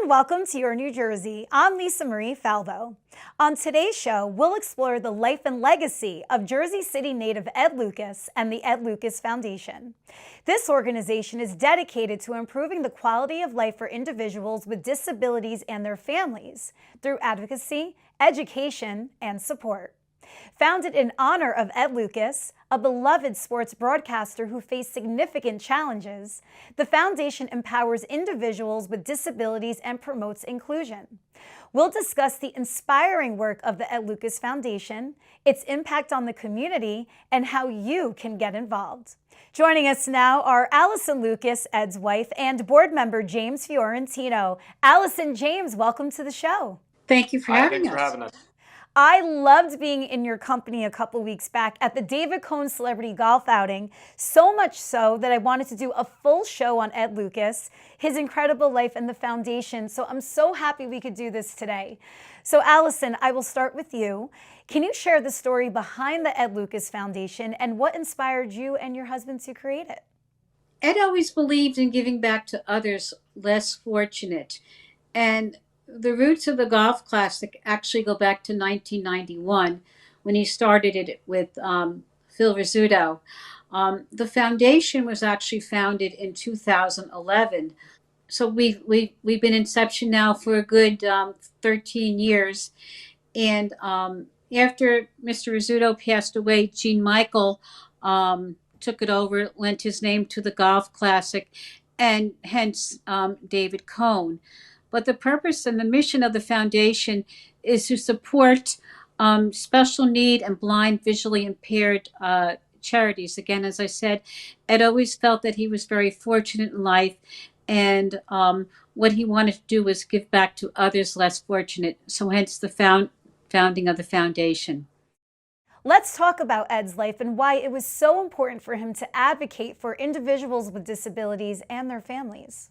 and welcome to Your New Jersey. I'm Lisa Marie Falbo. On today's show, we'll explore the life and legacy of Jersey City native Ed Lucas and the Ed Lucas Foundation. This organization is dedicated to improving the quality of life for individuals with disabilities and their families through advocacy, education, and support. Founded in honor of Ed Lucas, a beloved sports broadcaster who faced significant challenges, the foundation empowers individuals with disabilities and promotes inclusion. We'll discuss the inspiring work of the Ed Lucas Foundation, its impact on the community, and how you can get involved. Joining us now are Allison Lucas, Ed's wife, and board member James Fiorentino. Allison, James, welcome to the show. Thank you for having us. Thanks for having us. I loved being in your company a couple weeks back at the David Cohn Celebrity Golf Outing, so much so that I wanted to do a full show on Ed Lucas, his incredible life, and the foundation. So I'm so happy we could do this today. So Allison, I will start with you. Can you share the story behind the Ed Lucas Foundation and what inspired you and your husband to create it? Ed always believed in giving back to others less fortunate. And the roots of the Golf Classic actually go back to 1991 when he started it with Phil Rizzuto. The foundation was actually founded in 2011. So we've been inception now for a good 13 years. And after Mr. Rizzuto passed away, Gene Michael took it over, lent his name to the Golf Classic, and hence David Cohn. But the purpose and the mission of the foundation is to support special need and blind, visually impaired charities. Again, as I said, Ed always felt that he was very fortunate in life, and what he wanted to do was give back to others less fortunate. So hence the founding of the foundation. Let's talk about Ed's life and why it was so important for him to advocate for individuals with disabilities and their families.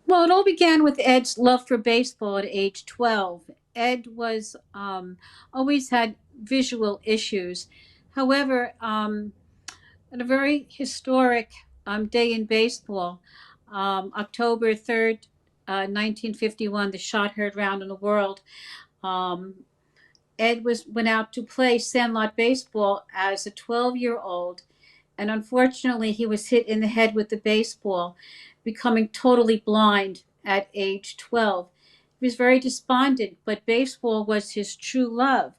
Well, it all began with Ed's love for baseball at age 12. Ed was always had visual issues. However, at a very historic day in baseball, October 3rd, 1951, the shot heard round in the world. Ed went out to play sandlot baseball as a 12-year-old, and unfortunately, he was hit in the head with the baseball, becoming totally blind at age 12. He was very despondent, but baseball was his true love.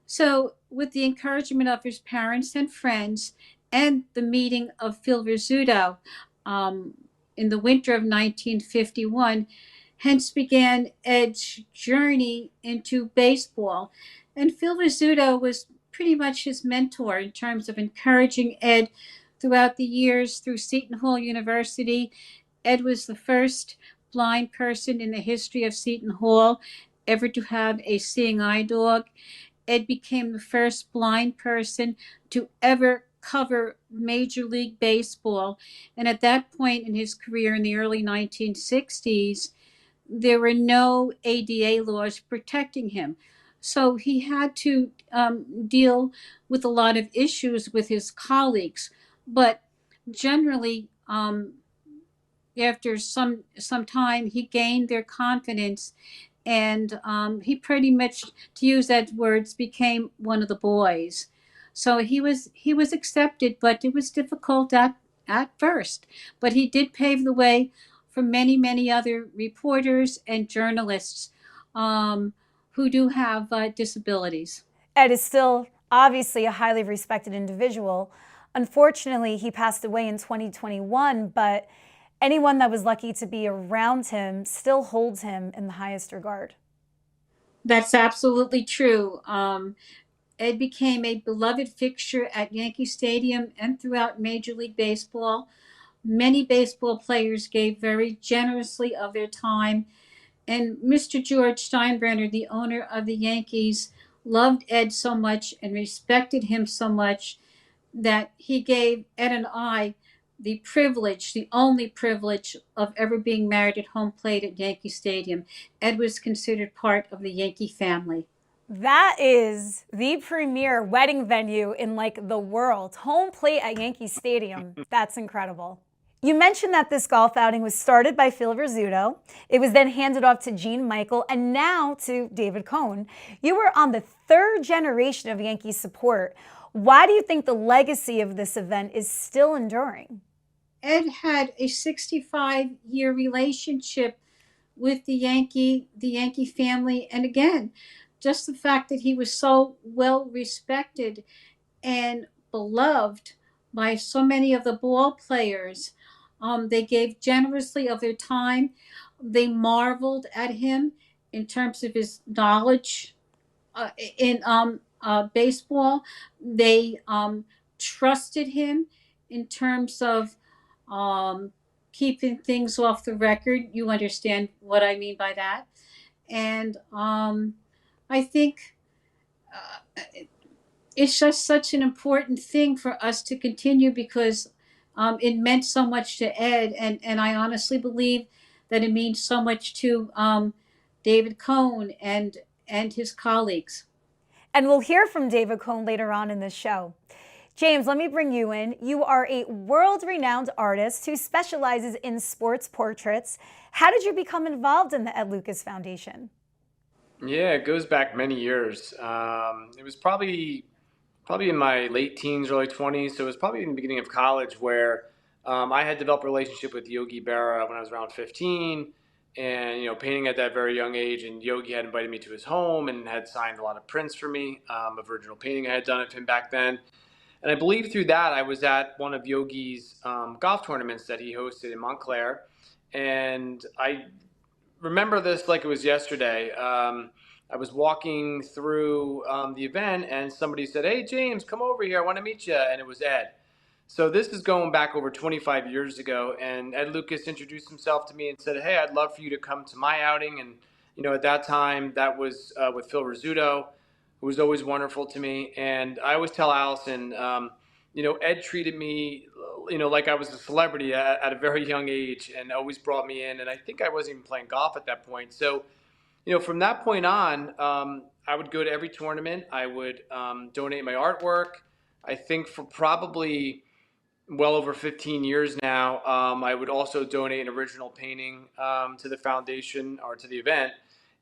So with the encouragement of his parents and friends and the meeting of Phil Rizzuto in the winter of 1951, hence began Ed's journey into baseball. And Phil Rizzuto was pretty much his mentor in terms of encouraging Ed throughout the years through Seton Hall University. Ed was the first blind person in the history of Seton Hall ever to have a seeing eye dog. Ed became the first blind person to ever cover Major League Baseball. And at that point in his career in the early 1960s, there were no ADA laws protecting him. So he had to deal with a lot of issues with his colleagues. But generally, after some time, he gained their confidence, and he pretty much, to use Ed's words, became one of the boys. So he was accepted, but it was difficult at first. But he did pave the way for many other reporters and journalists who do have disabilities. Ed is still obviously a highly respected individual. Unfortunately, he passed away in 2021, but anyone that was lucky to be around him still holds him in the highest regard. That's absolutely true. Ed became a beloved fixture at Yankee Stadium and throughout Major League Baseball. Many baseball players gave very generously of their time. And Mr. George Steinbrenner, the owner of the Yankees, loved Ed so much and respected him so much that he gave Ed and I the privilege, the only privilege, of ever being married at home plate at Yankee Stadium. Ed was considered part of the Yankee family. That is the premier wedding venue in the world. Home plate at Yankee Stadium. That's incredible. You mentioned that this golf outing was started by Phil Rizzuto. It was then handed off to Gene Michael and now to David Cohn. You were on the third generation of Yankee support. Why do you think the legacy of this event is still enduring? Ed had a 65-year relationship with the Yankee family, and again, just the fact that he was so well respected and beloved by so many of the ball players. They gave generously of their time. They marveled at him in terms of his knowledge in baseball. They trusted him in terms of um, keeping things off the record. You understand what I mean by that. And I think uh, it's just such an important thing for us to continue because it meant so much to Ed, and I honestly believe that it means so much to David Cohn and his colleagues. And we'll hear from David Cohn later on in this show. James, let me bring you in. You are a world-renowned artist who specializes in sports portraits. How did you become involved in the Ed Lucas Foundation? Yeah, it goes back many years. It was probably in my late teens, early 20s. So it was probably in the beginning of college where I had developed a relationship with Yogi Berra when I was around 15, and painting at that very young age. And Yogi had invited me to his home and had signed a lot of prints for me of original painting I had done of him back then. And I believe through that I was at one of Yogi's golf tournaments that he hosted in Montclair, and I remember this like it was yesterday. I was walking through the event, and somebody said, "Hey, James, come over here. I want to meet you." And it was Ed. So this is going back over 25 years ago, and Ed Lucas introduced himself to me and said, "Hey, I'd love for you to come to my outing." And at that time, that was with Phil Rizzuto, who was always wonderful to me. And I always tell Allison, Ed treated me, like I was a celebrity at a very young age, and always brought me in. And I think I wasn't even playing golf at that point. So from that point on, I would go to every tournament. I would donate my artwork. I think for probably well over 15 years now, I would also donate an original painting to the foundation or to the event.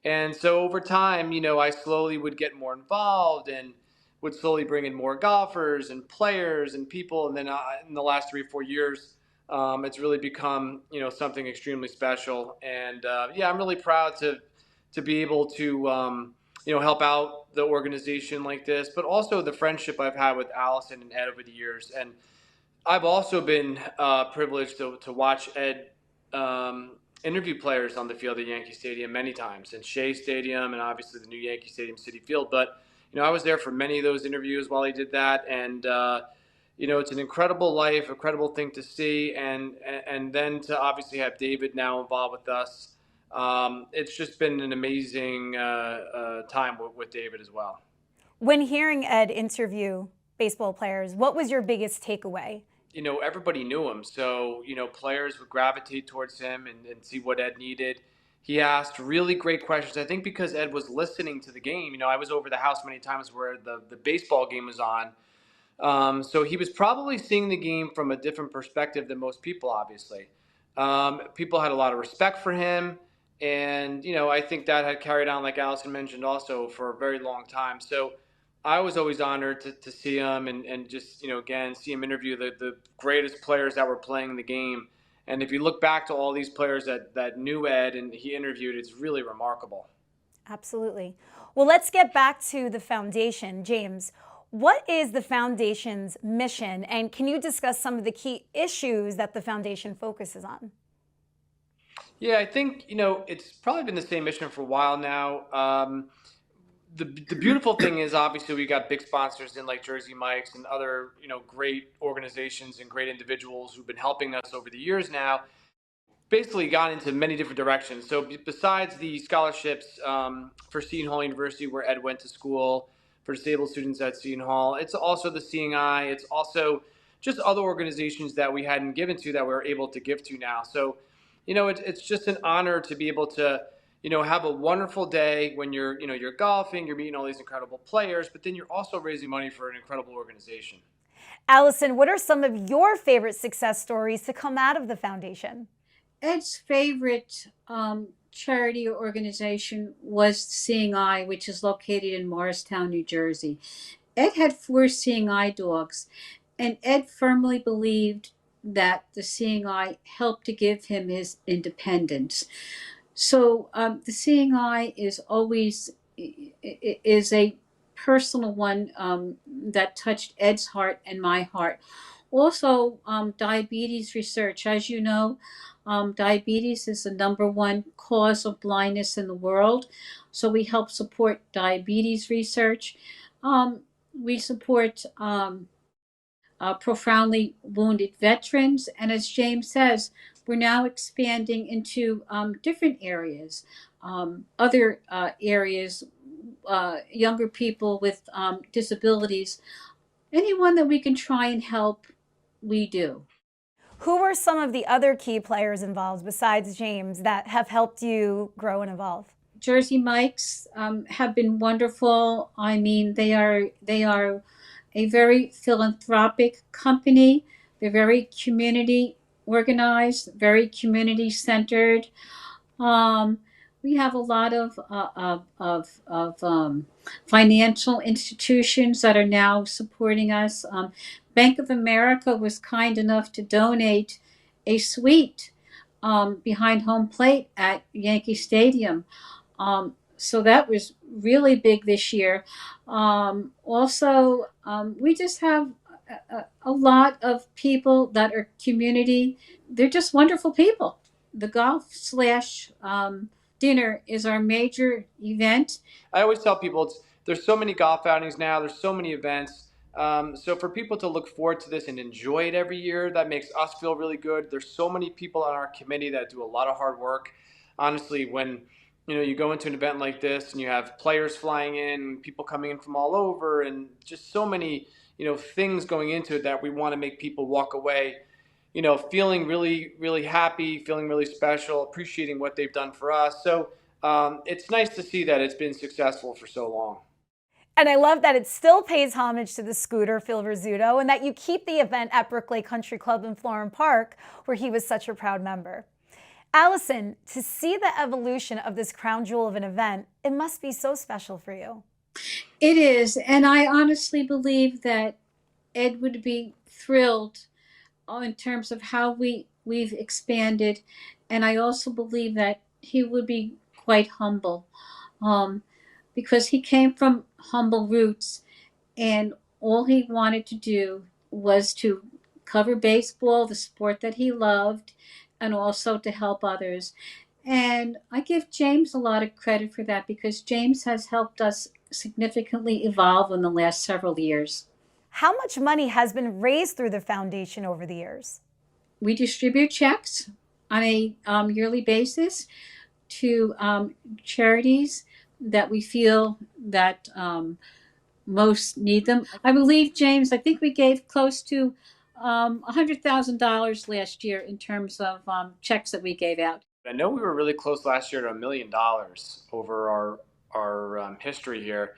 And so over time, I slowly would get more involved and would slowly bring in more golfers and players and people. And then in the last 3 or 4 years, it's really become, something extremely special. And yeah, I'm really proud to be able to, help out the organization like this, but also the friendship I've had with Allison and Ed over the years. And I've also been privileged to watch Ed interview players on the field at Yankee Stadium many times, and Shea Stadium, and obviously the new Yankee Stadium City Field. But I was there for many of those interviews while he did that, and it's an incredible life, incredible thing to see, and then to obviously have David now involved with us. It's just been an amazing time with David as well. When hearing Ed interview baseball players, what was your biggest takeaway? Everybody knew him. So, players would gravitate towards him and see what Ed needed. He asked really great questions. I think because Ed was listening to the game. I was over the house many times where the baseball game was on. So he was probably seeing the game from a different perspective than most people, obviously. People had a lot of respect for him. And, I think that had carried on, like Allison mentioned, also for a very long time. So I was always honored to see him and just, again, see him interview the greatest players that were playing the game. And if you look back to all these players that knew Ed and he interviewed, it's really remarkable. Absolutely. Well, let's get back to the foundation. James, what is the foundation's mission, and can you discuss some of the key issues that the foundation focuses on? Yeah, I think, it's probably been the same mission for a while now. The beautiful thing is obviously we got big sponsors in like Jersey Mike's and other great organizations and great individuals who've been helping us over the years now. Basically gone into many different directions. So besides the scholarships for Seton Hall University, where Ed went to school, for disabled students at Seton Hall, it's also the Seeing Eye. It's also just other organizations that we hadn't given to that we're able to give to now. So, it's just an honor to be able to, have a wonderful day when you're golfing, you're meeting all these incredible players, but then you're also raising money for an incredible organization. Allison, what are some of your favorite success stories to come out of the foundation? Ed's favorite charity or organization was Seeing Eye, which is located in Morristown, New Jersey. Ed had four Seeing Eye dogs, and Ed firmly believed that the Seeing Eye helped to give him his independence. So the Seeing Eye is always is a personal one that touched Ed's heart and my heart. Also, diabetes research. As you know, diabetes is the number one cause of blindness in the world. So we help support diabetes research. We support profoundly wounded veterans. And as James says, we're now expanding into different areas, other areas, younger people with disabilities. Anyone that we can try and help, we do. Who were some of the other key players involved besides James that have helped you grow and evolve? Jersey Mikes have been wonderful. I mean, they are a very philanthropic company. They're very community organized, very community centered. Um, we have a lot of financial institutions that are now supporting us. Bank of America was kind enough to donate a suite behind home plate at Yankee Stadium. So that was really big this year. Also, we just have a lot of people that are community. They're just wonderful people. The golf slash dinner is our major event. I always tell people there's so many golf outings now. There's so many events. So for people to look forward to this and enjoy it every year, that makes us feel really good. There's so many people on our committee that do a lot of hard work. Honestly, when you go into an event like this and you have players flying in, people coming in from all over, and just so many things going into it that we want to make people walk away feeling really, really happy, feeling really special, appreciating what they've done for us. So it's nice to see that it's been successful for so long. And I love that it still pays homage to the scooter, Phil Rizzuto, and that you keep the event at Brooklyn Country Club in Florham Park, where he was such a proud member. Allison, to see the evolution of this crown jewel of an event, it must be so special for you. It is, and I honestly believe that Ed would be thrilled in terms of how we've expanded, and I also believe that he would be quite humble, because he came from humble roots, and all he wanted to do was to cover baseball, the sport that he loved, and also to help others. And I give James a lot of credit for that, because James has helped us significantly evolve in the last several years. How much money has been raised through the foundation over the years? We distribute checks on a yearly basis to charities that we feel that most need them. I believe, James, I think we gave close to $100,000 last year in terms of checks that we gave out. I know we were really close last year to $1 million over our history here,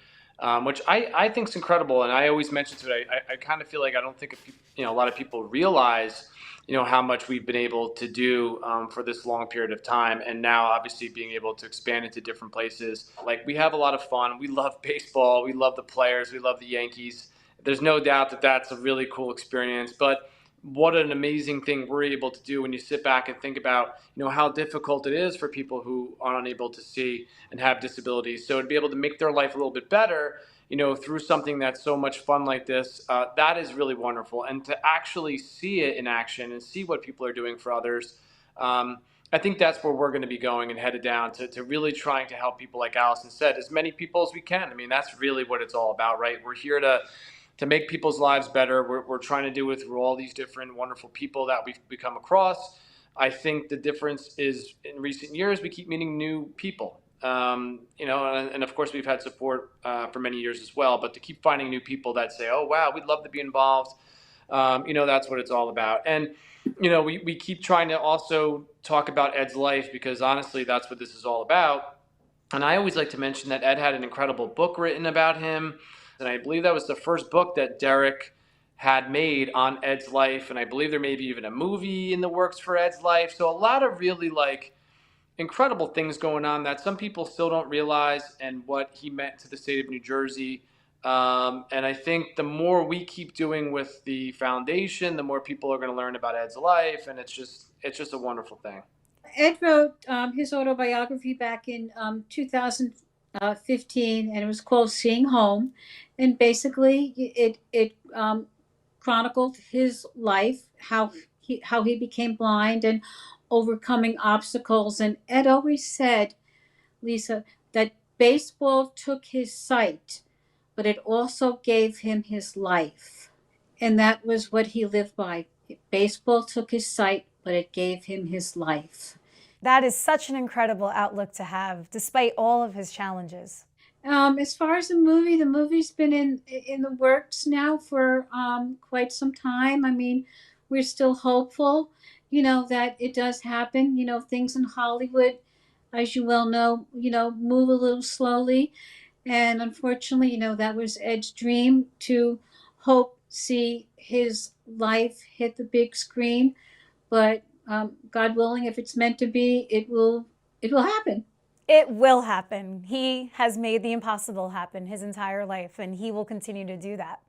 which I think is incredible. And I always mention to it, I kind of feel like I don't think a lot of people realize how much we've been able to do for this long period of time, and now obviously being able to expand into different places. Like, we have a lot of fun. We love baseball. We love the players. We love the Yankees. There's no doubt that that's a really cool experience. But what an amazing thing we're able to do when you sit back and think about how difficult it is for people who are unable to see and have disabilities. So to be able to make their life a little bit better through something that's so much fun like this, that is really wonderful. And to actually see it in action and see what people are doing for others, I think that's where we're going to be going and headed down to really trying to help people, like Allison said, as many people as we can. I mean, that's really what it's all about, right? We're here to make people's lives better. We're trying to do it through all these different wonderful people that we've come across. I think the difference is, in recent years, we keep meeting new people. And of course we've had support for many years as well, but to keep finding new people that say, oh wow, we'd love to be involved, that's what it's all about. And we keep trying to also talk about Ed's life, because honestly that's what this is all about. And I always like to mention that Ed had an incredible book written about him, and I believe that was the first book that Derek had made on Ed's life, and I believe there may be even a movie in the works for Ed's life. So a lot of really like incredible things going on that some people still don't realize, and what he meant to the state of New Jersey. And I think the more we keep doing with the foundation, the more people are going to learn about Ed's life, and it's just a wonderful thing. Ed wrote his autobiography back in 2015, and it was called Seeing Home. And basically, it chronicled his life, how he became blind and overcoming obstacles. And Ed always said, Lisa, that baseball took his sight, but it also gave him his life. And that was what he lived by. Baseball took his sight, but it gave him his life. That is such an incredible outlook to have, despite all of his challenges. As far as the movie's been in the works now for quite some time. I mean, we're still hopeful, that it does happen. Things in Hollywood, as you well know, move a little slowly. And unfortunately, that was Ed's dream to see his life hit the big screen. But God willing, if it's meant to be, it will happen. It will happen. He has made the impossible happen his entire life, and he will continue to do that.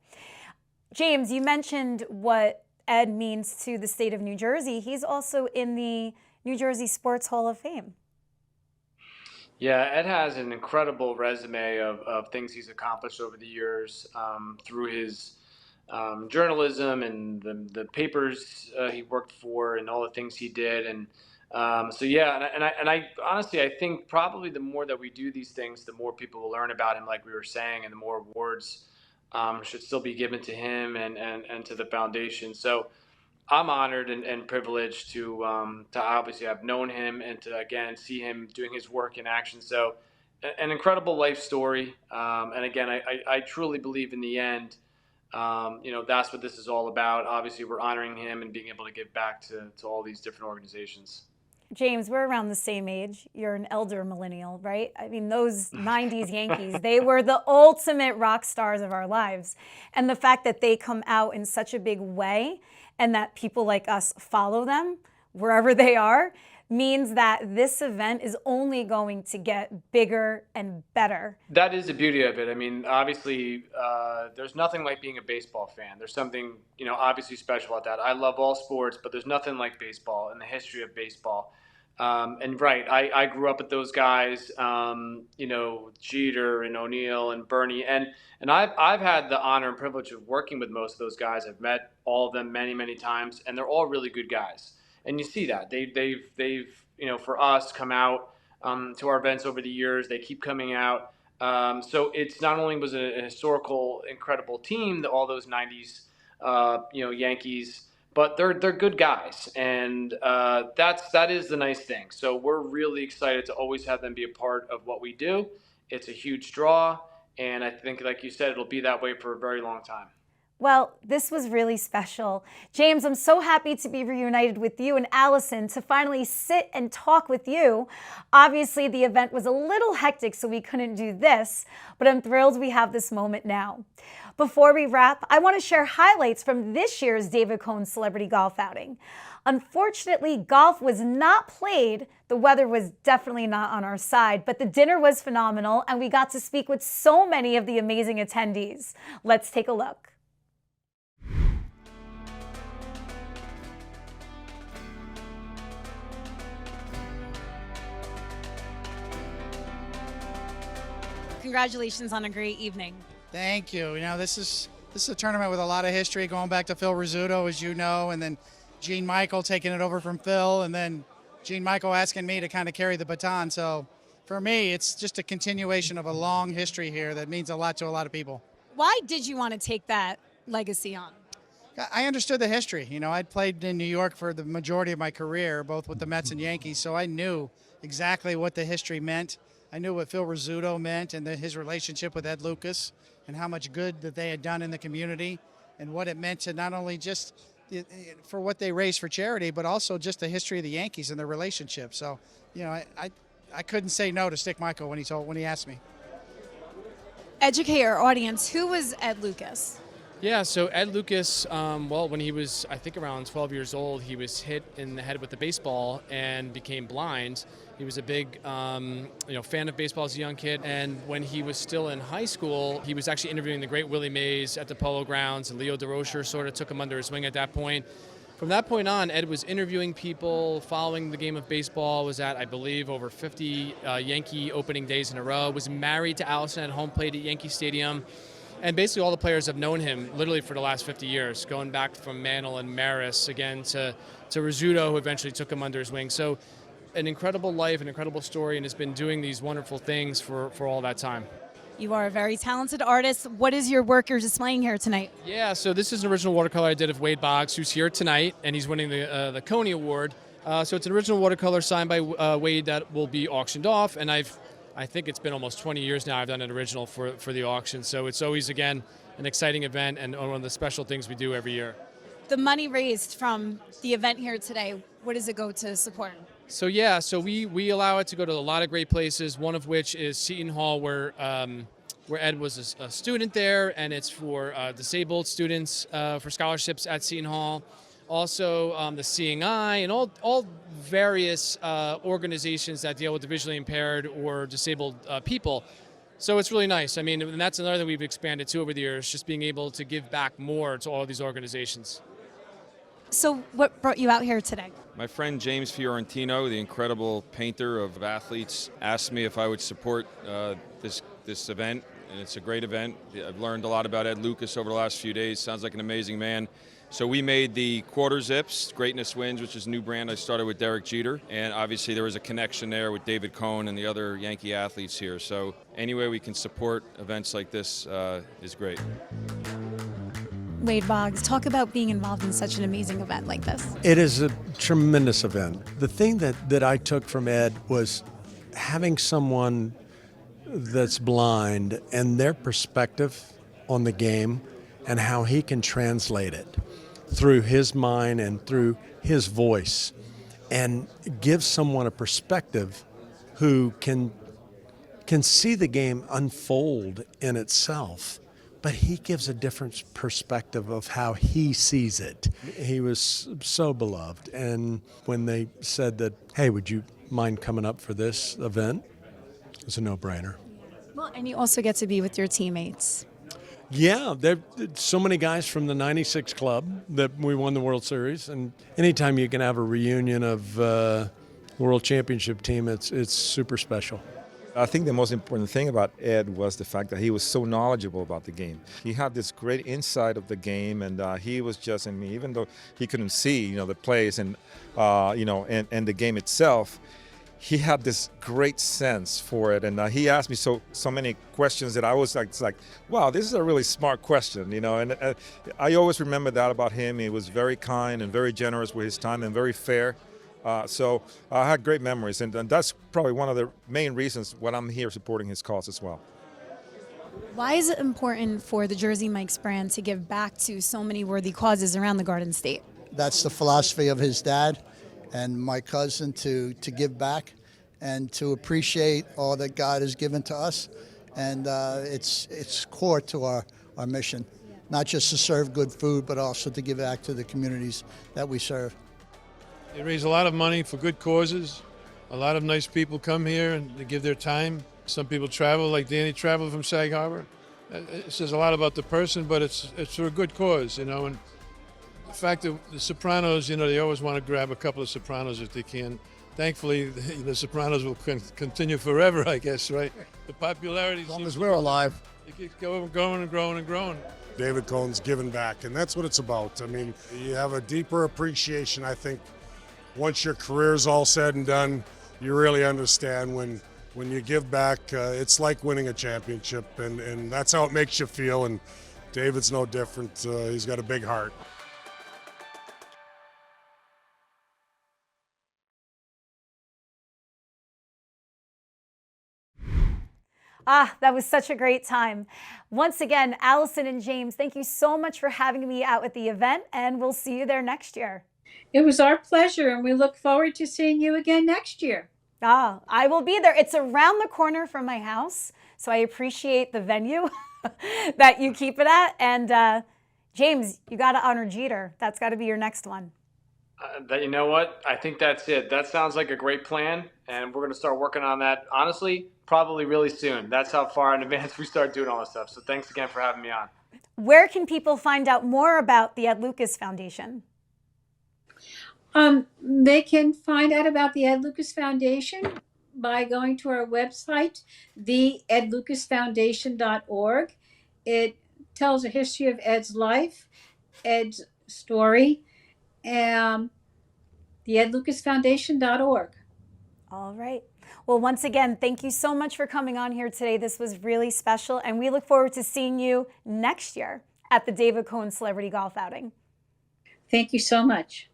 James, you mentioned what Ed means to the state of New Jersey. He's also in the New Jersey Sports Hall of Fame. Yeah, Ed has an incredible resume of things he's accomplished over the years, through his journalism and the papers he worked for, and all the things he did. And so yeah, and I honestly, I think probably the more that we do these things, the more people will learn about him, like we were saying, and the more awards should still be given to him and to the foundation. So I'm honored and privileged to obviously have known him, and to again see him doing his work in action. So an incredible life story. And again, I truly believe in the end, that's what this is all about. Obviously, we're honoring him and being able to give back to all these different organizations. James, we're around the same age. You're an elder millennial, right? I mean, those 90s Yankees, they were the ultimate rock stars of our lives. And the fact that they come out in such a big way, and that people like us follow them wherever they are, means that this event is only going to get bigger and better. That is the beauty of it. I mean, obviously, there's nothing like being a baseball fan. There's something, obviously special about that. I love all sports, but there's nothing like baseball and the history of baseball. And right, I grew up with those guys, Jeter and O'Neill and Bernie, and I've had the honor and privilege of working with most of those guys. I've met all of them many, many times, and they're all really good guys. And you see that they've for us come out to our events over the years. They keep coming out. So it's not only was it a historical, incredible team, all those '90s, Yankees, but they're good guys, and that is the nice thing. So we're really excited to always have them be a part of what we do. It's a huge draw, and I think, like you said, it'll be that way for a very long time. Well, this was really special. James, I'm so happy to be reunited with you and Allison, to finally sit and talk with you. Obviously, the event was a little hectic, so we couldn't do this, but I'm thrilled we have this moment now. Before we wrap, I want to share highlights from this year's David Cohn Celebrity Golf Outing. Unfortunately, golf was not played. The weather was definitely not on our side, but the dinner was phenomenal, and we got to speak with so many of the amazing attendees. Let's take a look. Congratulations on a great evening. Thank you. This is a tournament with a lot of history, going back to Phil Rizzuto, as you know, and then Gene Michael taking it over from Phil, and then Gene Michael asking me to kind of carry the baton. So for me, it's just a continuation of a long history here that means a lot to a lot of people. Why did you want to take that legacy on? I understood the history. I'd played in New York for the majority of my career, both with the Mets and Yankees, so I knew exactly what the history meant. I knew what Phil Rizzuto meant, and his relationship with Ed Lucas, and how much good that they had done in the community, and what it meant to not only just for what they raised for charity, but also just the history of the Yankees and their relationship. So, I couldn't say no to Stick Michael when he asked me. Educate our audience. Who was Ed Lucas? Yeah, so Ed Lucas, well, when he was, I think, around 12 years old, he was hit in the head with a baseball and became blind. He was a big, fan of baseball as a young kid. And when he was still in high school, he was actually interviewing the great Willie Mays at the Polo Grounds, and Leo DeRocher sort of took him under his wing at that point. From that point on, Ed was interviewing people, following the game of baseball, was at, I believe, over 50 Yankee opening days in a row, was married to Allison at home plate at Yankee Stadium. And basically all the players have known him literally for the last 50 years, going back from Mantle and Maris, again, to Rizzuto, who eventually took him under his wing. So an incredible life, an incredible story, and has been doing these wonderful things for all that time. You are a very talented artist. What is your work you're displaying here tonight? Yeah, so this is an original watercolor I did of Wade Boggs, who's here tonight, and he's winning the Coney Award. So it's an original watercolor signed by Wade that will be auctioned off, and I think it's been almost 20 years now I've done an original for the auction. So it's always, again, an exciting event and one of the special things we do every year. The money raised from the event here today, what does it go to support? So yeah, so we allow it to go to a lot of great places, one of which is Seton Hall, where Ed was a student there, and it's for disabled students for scholarships at Seton Hall. Also, the Seeing Eye, and all various organizations that deal with the visually impaired or disabled people. So it's really nice. I mean, and that's another thing we've expanded to over the years, just being able to give back more to all of these organizations. So what brought you out here today? My friend James Fiorentino, the incredible painter of athletes, asked me if I would support this event, and it's a great event. I've learned a lot about Ed Lucas over the last few days. Sounds like an amazing man. So we made the quarter zips, Greatness Wins, which is a new brand I started with Derek Jeter. And obviously there was a connection there with David Cohn and the other Yankee athletes here. So any way we can support events like this is great. Wade Boggs, talk about being involved in such an amazing event like this. It is a tremendous event. The thing that I took from Ed was having someone that's blind and their perspective on the game and how he can translate it through his mind and through his voice and give someone a perspective who can see the game unfold in itself, but he gives a different perspective of how he sees it. He was so beloved, and when they said that, hey, would you mind coming up for this event, it was a no-brainer. Well, and you also get to be with your teammates. Yeah, there's so many guys from the 96 club that we won the World Series, and anytime you can have a reunion of World Championship team, it's super special. I think the most important thing about Ed was the fact that he was so knowledgeable about the game. He had this great insight of the game, and he was just, I mean, even though he couldn't see, the plays and, and the game itself, he had this great sense for it, and he asked me so many questions that I was like, wow, this is a really smart question, and I always remember that about him. He was very kind and very generous with his time and very fair. So I had great memories, and that's probably one of the main reasons why I'm here supporting his cause as well. Why is it important for the Jersey Mike's brand to give back to so many worthy causes around the Garden State? That's the philosophy of his dad and my cousin, to give back and to appreciate all that God has given to us. And it's core to our mission, not just to serve good food, but also to give back to the communities that we serve. They raise a lot of money for good causes. A lot of nice people come here and they give their time. Some people travel, like Danny traveled from Sag Harbor. It says a lot about the person, but it's for a good cause, And the fact that the Sopranos, they always want to grab a couple of Sopranos if they can. Thankfully, the Sopranos will continue forever, I guess, right? The popularity, as long as we're alive, it keeps going and growing and growing. David Cohn's giving back, and that's what it's about. I mean, you have a deeper appreciation, I think. Once your career's all said and done, you really understand when you give back, it's like winning a championship, and that's how it makes you feel, and David's no different. He's got a big heart. That was such a great time. Once again, Allison and James, thank you so much for having me out at the event, and we'll see you there next year. It was our pleasure, and we look forward to seeing you again next year. I will be there. It's around the corner from my house, so I appreciate the venue that you keep it at. And James, you got to honor Jeter. That's got to be your next one. You know what? I think that's it. That sounds like a great plan, and we're going to start working on that, honestly, probably really soon. That's how far in advance we start doing all this stuff. So thanks again for having me on. Where can people find out more about the Ed Lucas Foundation? They can find out about the Ed Lucas Foundation by going to our website, theedlucasfoundation.org. It tells a history of Ed's life, Ed's story, and theedlucasfoundation.org. All right. Well, once again, thank you so much for coming on here today. This was really special, and we look forward to seeing you next year at the David Cohen Celebrity Golf Outing. Thank you so much.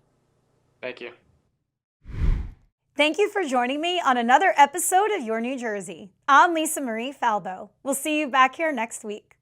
Thank you. Thank you for joining me on another episode of Your New Jersey. I'm Lisa Marie Falbo. We'll see you back here next week.